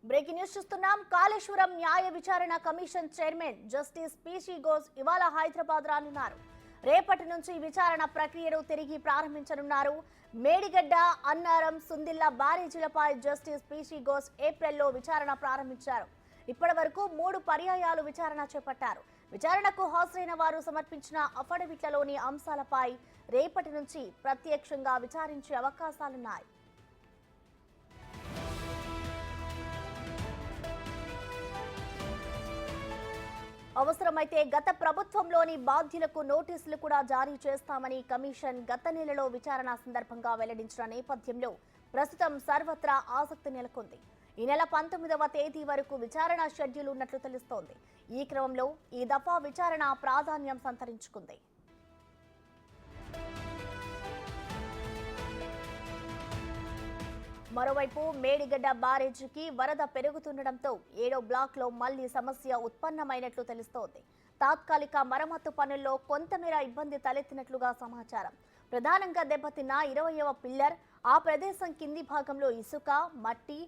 Breaking news చూస్తున్నాం. కాళేశ్వరం న్యాయ విచారణ commission chairman justice PC Ghosh ఇవాళ హైదరాబాద్ రానున్నారు. రేపటి నుంచి విచారణ ప్రక్రియను తిరిగి ప్రారంభించనున్నారు. మేడిగడ్డ, అన్నారం, సుందిల్లా బ్యారేజీలపై జస్టిస్ పీసీ ఘోష్ ఏప్రిల్లో విచారణ ప్రారంభించారు. ఇప్పటి వరకు 3 పర్యాయాలు విచారణ చేపట్టారు. విచారణకు హాజరైన వారు సమర్పించిన అఫిడవిట్లలోని అంశాలపై రేపటి నుంచి ప్రత్యక్షంగా విచారించే అవకాశాలున్నాయి. అవసరమైతే గత ప్రభుత్వంలోని బాధ్యులకు నోటీసులు కూడా జారీ చేస్తామని కమిషన్ గత నెలలో విచారణ సందర్భంగా వెల్లడించిన నేపథ్యంలో ప్రస్తుతం సర్వత్రా ఆసక్తి నెలకొంది. ఈ నెల 19వ తేదీ వరకు విచారణ షెడ్యూల్ ఉన్నట్లు తెలుస్తోంది. ఈ క్రమంలో ఈ దఫా విచారణ ప్రాధాన్యం సంతరించుకుంది. మరోవైపు మేడిగడ్డ బ్యారేజీకి వరద పెరుగుతుండటంతో 7వ బ్లాక్లో మళ్లీ సమస్య ఉత్పన్నమైనట్లు తెలుస్తోంది. తాత్కాలిక మరమ్మతు పనుల్లో కొంతమేర ఇబ్బంది తలెత్తినట్లుగా సమాచారం. ప్రధానంగా దెబ్బతిన్న 20వ పిల్లర్, ఆ ప్రదేశం కింది భాగంలో ఇసుక, మట్టి,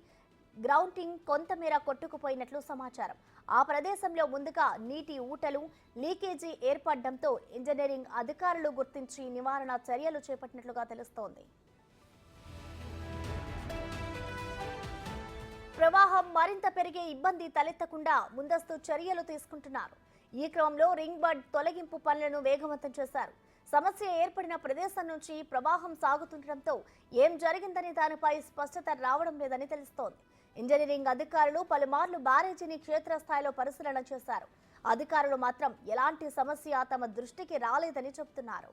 గ్రౌండింగ్ కొంతమేర కొట్టుకుపోయినట్లు సమాచారం. ఆ ప్రదేశంలో ముందుగా నీటి ఊటలు, లీకేజీ ఏర్పడడంతో ఇంజనీరింగ్ అధికారులు గుర్తించి నివారణ చర్యలు చేపట్టినట్లుగా తెలుస్తోంది. ప్రవాహం మరింత పెరిగే ఇబ్బంది తలెత్తకుండా ముందస్తు చర్యలు తీసుకుంటున్నారు. ఈ క్రమంలో రింగ్ బర్డ్ తొలగింపు పనులను వేగవంతం చేశారు. సమస్య ఏర్పడిన ప్రదేశం నుంచి ప్రవాహం సాగుతుండటంతో ఏం జరిగిందని దానిపై స్పష్టత రావడం లేదని తెలుస్తోంది. ఇంజనీరింగ్ అధికారులు పలుమార్లు బ్యారేజీని క్షేత్రస్థాయిలో పరిశీలన చేశారు. అధికారులు మాత్రం ఎలాంటి సమస్య తమ దృష్టికి రాలేదని చెబుతున్నారు.